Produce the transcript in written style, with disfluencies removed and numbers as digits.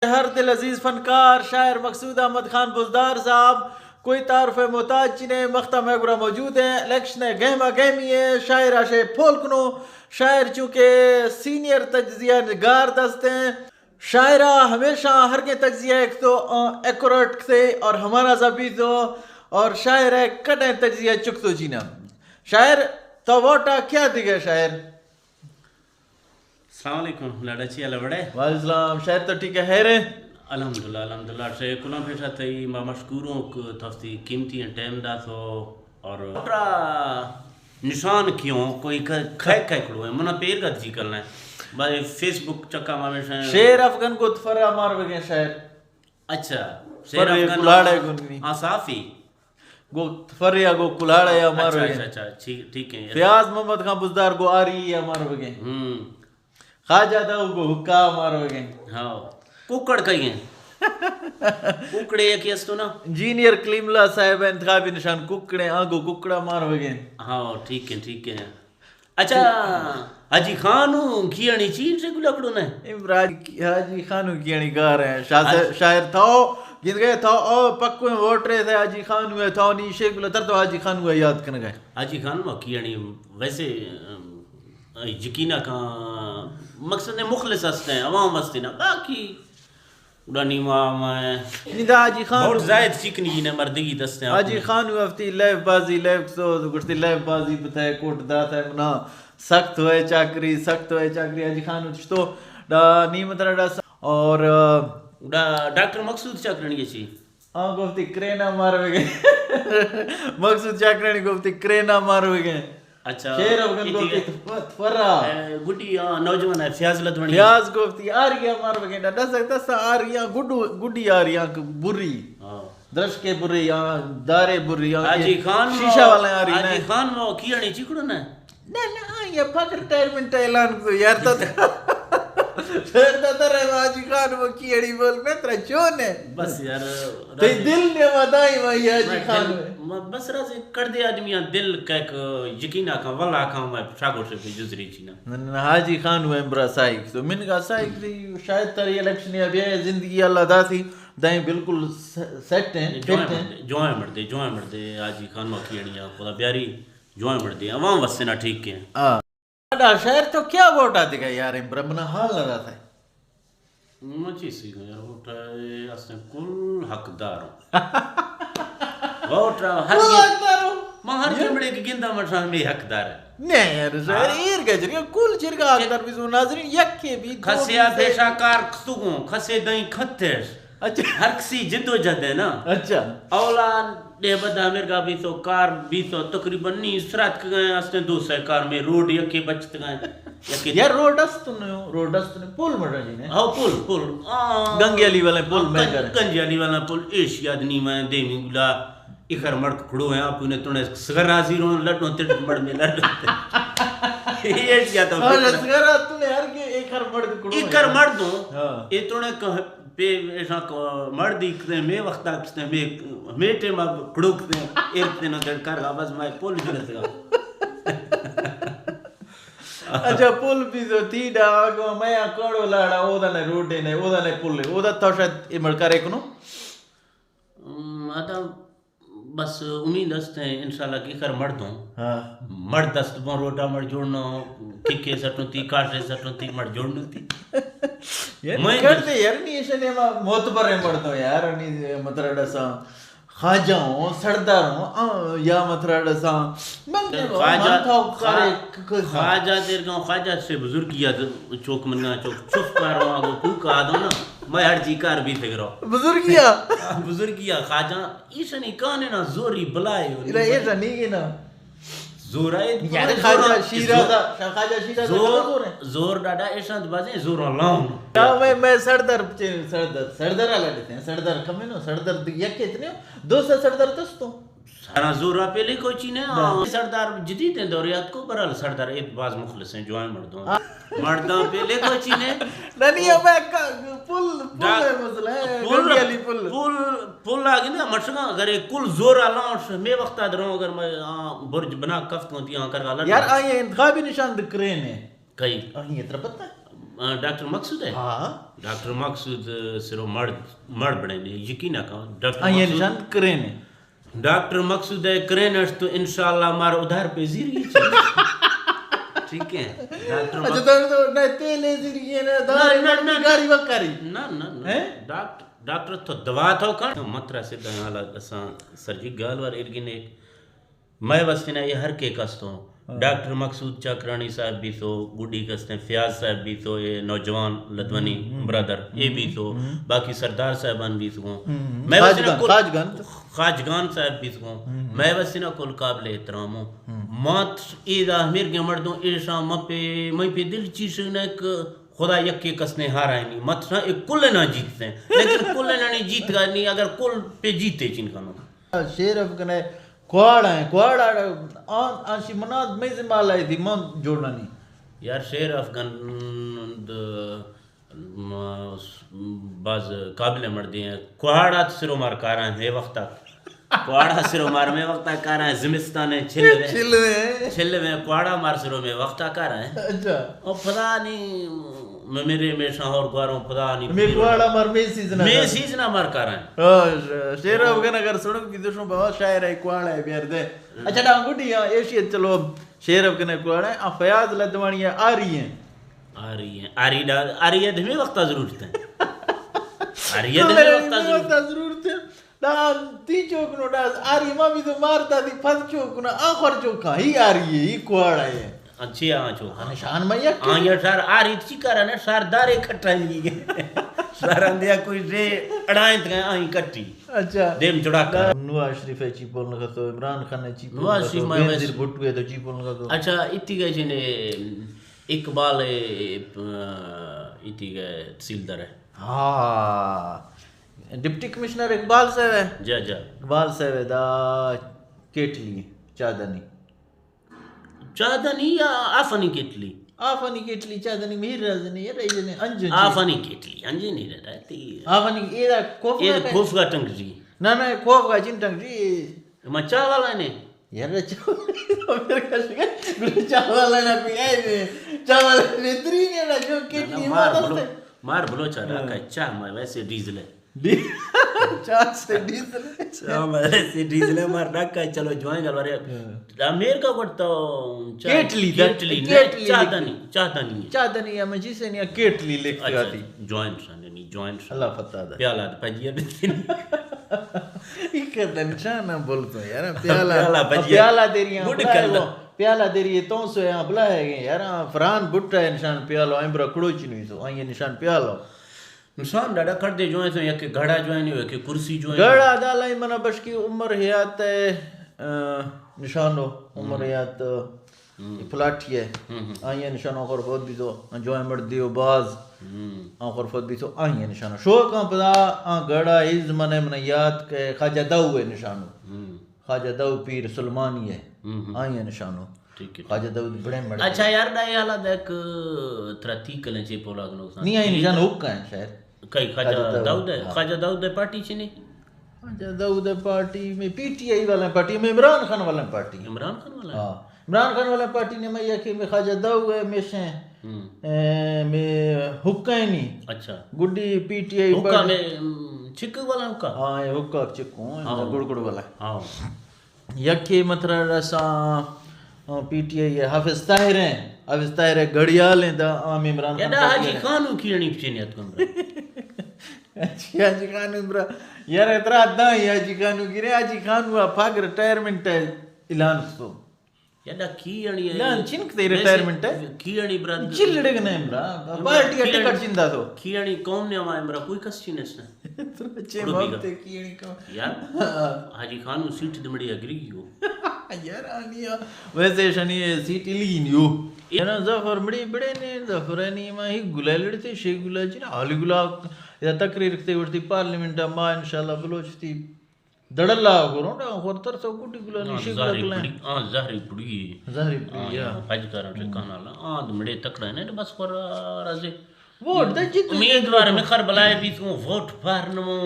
ہر دل عزیز فنکار شاعر مقصود احمد خان بزدار صاحب کوئی تعارف محتاج چنے مختہ میگرہ موجود ہیں الیکشن گہمہ گہمی ہے شاعر آشے پھول کنو شاعر چونکہ سینئر تجزیہ نگار دستے ہیں شاعرہ ہمیشہ ہر کے تجزیہ ایک تو ایکوریٹ تھے اور ہمارا زبی تو اور شاعر ہے کٹیں تجزیہ چک تو جینا شاعر تو ووٹا کیا دیگا شاعر السلام علیکم لاڈا چی اللہ بڑے وعلیکم السلام شاعر تو ٹھیک ہے خیر ہے الحمدللہ سے کلام پیشا تھی ما مشکوروں کو تفتی قیمتی ٹائم دا تو اور اٹرا نشان کیوں کوئی کھائے کھڑو ہے منا پیر کا جی کرنا ہے بھائی فیس بک چکا ماں شیر افغان کو تفرہ مار بگے شاعر اچھا شیر افغان کلاڑے گنگنی صافی گو تفریا گو کلاڑے یا مار بگے اچھا ٹھیک ہے فیاض محمد خان بزدار گو آری یا مار بگے خواجہ داؤ کو حکا مارو گے ہاں ککڑ کہیں ککڑے یکی اس تو نا انجینئر کلیم اللہ صاحب انتخابی نشان ککڑے آگو ککڑا مارو گے ہاں ٹھیک ہے اچھا حاجی خانو کیانی چین سے گلکڑو نے امراج حاجی خانو کیانی گار ہیں شاعر تھاو گن گئے تھاو او پکو ووٹ رہے تھے حاجی خانو ہے تھاو نیشے گلہ تر تو حاجی خانو ہے یاد کرنے گئے حاجی خانو کیانی ویسے یقینہ کا مقصد مخلص ہستے ہیں عوام ہستے نا باقی اڑانی میں ندا حاجی خان بہت زائد چکنی جی نے مردگی دستے ہیں حاجی خان ہفتی لیف بازی لیف سو گشتی لیف بازی بتائے کوٹ داتا ہے منا سخت ہوئے چاکری حاجی خان تو نیمت رڈا اور ڈاکٹر مقصود چاکرنی چی ہاں گفتی کرینا مارو گے مقصود چاکرنی گفتی کرینا مارو گے اچھا شیر افغان گفتی فرہ گڈی نوجوان ہے فیاض لدھونی فیاض گفتی آریا مارو گے ڈا دستا آریا گڈی آریا بری درش کے بری دارے بری حاجی خان شیشہ والے آ رہی ہیں حاجی خان وہ کیانی چکڑو نا نہ یہ پاک ریٹائرمنٹ اعلان کو یار تو پھر تو رہے حاجی خان وہ کیڑی بول میں ترا چون ہے بس یار تے دل نے ودائی وہی حاجی خان میں بس راز کر دے آدمیاں دل کہک یقینا کا ولا کا میں شاگو سے بھی جزری چینا حاجی خان وہ امبرا سائیک تو من کا سائیک دی شاید تری الیکشن یا بھی زندگی اللہ دا تھی دائیں بالکل سیٹ ہیں فٹ ہیں جوائیں مردے حاجی خان وہ کیڑیاں خدا بیاری جوائیں مردے عوام واسطے نہ ٹھیک کے ہیں شہر تو کیا ووٹ آتے گا یار برمنا حال لگا تھا مچی سی گا یار ووٹ اس نے کل حقدار ووٹ ہر جمڑے کی گندہ مرشان میں حقدار ہے نہیں یار شہر ایر گا جرگا کل جرگا حقدار بھی سو ناظرین یکی بھی خسیا پیشا کار کستگوں خسے دائیں کھتیش ہر کسی جدو جد ہے نا اچھا اولان دے بدا مرگا بھی تو کار بھی تو تقریباً نہیں سرات گئے اس نے 200 کار میں روڈ یکی بچت گئے یار روڈ است نے پول مڑا جی نے ہاں پول گنگی علی والے پول میں کر گنگی علی والا پول ایشیا دنی میں دیمی گلا اکھر مرد کھڑو ہیں آپ انہیں تونے سگر راضی رہوں لڑنوں تیرے مڑ میں لڑنوں ایشیا تو سگر راضی تونے ہر کے اکھر مرد کھڑو ہیں اکھر مردوں یہ تونے پہ ایسا مردی کتے میں وقت آکستے ہیں میں ٹیم آپ کھڑوکتے ہیں ایک دنوں تیر کر گا بس میں پول جلت گا اچھا پول بھی تو تھی ڈا آگو میں کڑو لاڑا اودا نے روڈے نے اودا نے پول لے اودا تھا شاید امڑ کرے کنو آتا بس امید دست ہیں انشاءاللہ کی کر مرد ہوں مرد دست بون روڈا مر جوڑنا ککے سٹوں تی کاٹے سٹوں تی مر جوڑنا تی یار کرتے یار نہیں ایسے نے موتبر مردوں یار نہیں مطرڈ سا خواجہ ہوں سردار ہوں یا مطرڈ سا خواجہ دیر گاؤں خواجہ سے بزرگیا چوک منگا چوک چف کار ہوں آگو کوک آدھو نا میں ہر جی کار بھی فکر ہوں بزرگیا خواجہ ایسا نہیں کانے نا زوری بلائے ایسا نہیں نا زور ہے یار خواجہ شیرہ زور ڈاڈا ایسا بازیں زور اللہ میں سردر آلہ دیتے ہیں سردر کمی نو سردر یک اتنے ہو 200 سردر دستو سارا زورا پہلے کوئی چینے سردار جدید ہیں دوریات کو برال سردار ایک باز مخلص ہیں جو آئیں مردوں پہلے کوئی چینے نہیں اب پل ہے مسئلہ ہے پل آگے نا مرشگاں اگر ایک کل زور آلہ میں وقت آدھ رہا ہوں اگر میں برج بنا کفت ہوتی یہاں کر گالا یار آئیے انتخابی نشان دکرین ہے کئی آئیے ترہ پتہ ڈاکٹر مقصود ہے ہاں ڈاکٹر مقصود صرف مرد بڑے نے یقین کہا ڈاکٹر یہ مقصود نشان کرے نے ڈاکٹر مقصود ہے کرینٹ تو انشاءاللہ ہمارا ادھار پہ زیری ٹھیک ہے ڈاکٹر اچھا تو نہ تیلے ذریعے نہ دار نہ گاڑی وکاری نہ ڈاکٹر تو دوا تو کھا مترا سے حالات اساں سرجی گال وار ارگنے میں وسنا یہ ہر کے کستوں ڈاکٹر مقصود چاکرانی صاحب بھی تو گڈی کستے فیاض صاحب بھی تو یہ نوجوان لدونی برادر یہ بھی تو باقی سردار صاحبان بھی تو میں وسنا خاجگان صاحب بھی تو میں وسنا کل قابل احترام ہوں مات ایدہ میر کے مردوں ایشا میں پہ دل چیز نے خدا یک کے کس نے ہارا نہیں مت نہ ایک کل نہ جیتتے ہیں لیکن کل نہ نہیں جیت گا نہیں اگر کل پہ جیتے چین کا شیر افغان کوڑا ہے کوڑا آنشی مناد میں سے مال آئی تھی من جوڑنا نہیں یار شیر افغان بعض قابل مردی ہیں کوڑا سرو مار کارا ہے وقتا کوڑا سرو مار میں وقتا کارا ہے زمستان ہے چھل میں کوڑا مار سرو میں وقتا کارا ہے اچھا اور پتا نہیں میرے میں شاہور گواروں پتا نہیں میں کوڑا مار میں سیزنہ مار کارا ہے شیر افغان اگر سنو کی دوشوں بہت شاعر ہے کوڑا ہے بیار دے اچھا ڈانگو ڈی ایشیت چلو شیر افغان کوڑا ہے فیاض لدوانی آ رہی ہیں آ رہی ہے دھمیں وقتا ضرورت ہے آ رہی ہے دھمیں وقتا ضرورت ہے تی چوکنو ڈاز آ رہی ماں بھی تو مارتا تھی پھت چوکنو آخر چوکا ہی آ رہی ہے ہی کوڑا ہے اچھی آن چوکا نشان میں یک یا شار آ رہی تھی کارا نا شار دارے کھٹا ہی گئے شار اندیا کوئی رے اڑائیں تھے آئیں کٹی اچھا دیم چڑا کر نواز شریف ہے چی بولنے کا تو عمران خان ہے چی بولنے کا تو بینزیر بھٹو ہے تو چی بولنے کا تو اچھا اتی گئے جنہیں اقبال اتی گئے تحصیلدار ہے ہاں ڈپٹی کمشنر اقبال صاحب ہے جا اقبال صاحب ہے دا کیٹلی چادنی چادنی یا آفانی کیٹلی آفانی کیٹلی چادنی مہیر رازنی یہ رہی جنے انجن آفانی کیٹلی انجن نہیں رہتا ہے تی آفانی یہ دا کوف یہ خوف کا ٹنگ جی نا کوف کا جن ٹنگ جی مچا والا نے یار میرے کش گئے چاوالا نا کوئی آئے میں چاوالا نیتری نہیں نا جو کیٹلی مار بلو چاہ رہا کہ چاہ میں ویسے ڈیزل ہے چاہ سے ڈیزل ہے چاہ میں ویسے ڈیزل ہے مار رکھ کہ چلو جوائیں گل وارے امیر کا کرتا کیٹلی چاہدنی ہے مجھے سے نہیں کیٹلی لکھ گیا تھی جوائنٹ ساننی جوائنٹ اللہ فتح دا پیالہ دا پجیہ دیتی اکر نشانہ بولتا ہے یار پیالہ دیریاں پیالہ دیریے تو سو یہاں بلا ہے گئے یار فران بٹا ہے نشان پیالو ایمبرا کڑوچی نہیں سو آئیے نشان پیالو نشان ڈاڑا کر دے جو ہے تو یا کہ گھڑا جو ہے نہیں ہوئے کہ کرسی جو ہے گھڑا دالائی منہ بشکی عمر حیات نشانو عمر حیات پلاٹی ہے آئیے نشانو آخر فوت بھی تو جو ہے مرد دیو باز آخر فوت بھی تو آئیے نشانو شوق کہاں پدا گھڑا از منہ یاد کہ خواجہ دو ہے نشانو خواجہ دو پیر سلمانی ہے آئیے نشانو خواجہ داؤد بڑے مرد اچھا یار ڈائی حالات ایک ترتی کلیں چی پولا گنو نہیں آئی نشان ہوکا ہے شاید کئی خواجہ داؤد ہے خواجہ داؤد ہے پارٹی چی نہیں خواجہ داؤد ہے پارٹی میں پی ٹی آئی والا پارٹی میں عمران خان والا پارٹی عمران خان والا ہاں عمران خان والا پارٹی نے میں یہ کہ میں خواجہ داؤد ہے میں سے میں ہوکا ہے نہیں اچھا گڈی پی ٹی آئی ہوکا میں چکو والا ہوکا ہاں یہ ہوکا چکو گڑ گڑ والا ہاں یکی مطلب رسا پی ٹی آئی ہے حافظ طاہر ہیں حافظ طاہر ہے گھڑیال ہیں دا عام عمران خان یادا حاجی خانو کیڑنی پچینیت کمرا اچھی حاجی خانو عمران یار اعتراض دا ہی حاجی خانو گرے حاجی خانو پاک ریٹائرمنٹ ہے اعلان تو یادا کیڑنی ہے اعلان چنک تے ریٹائرمنٹ ہے کیڑنی براد چلڑے گنے عمران پارٹی ٹکٹ چندا تو کیڑنی قوم نے ہمارا عمران کوئی کس چینس نے بچے موت تے کیڑی کو یار حاجی خانو سیٹ دمڑی اگری گیو یار آنیا ویسے شنی سیٹی لین یو یانا ظفر مڑی بڑے نے ظفرانی ما ہی گلہ لڑتے شیخ گلہ چی نا حالی گلہ یا تقریر کتے ورتی پارلیمنٹ ما انشاءاللہ بلوچ تھی دڑ اللہ کرو نا خورتر سو کٹی گلہ نہیں شیخ گلہ کلائیں زہری پڑی یا حج کارن ٹھکانا لا دمڑے تکڑا ہے بس خور رازے ووٹ دا جیتو امیدوار میں خر بلائے بھی تو ووٹ پارنمو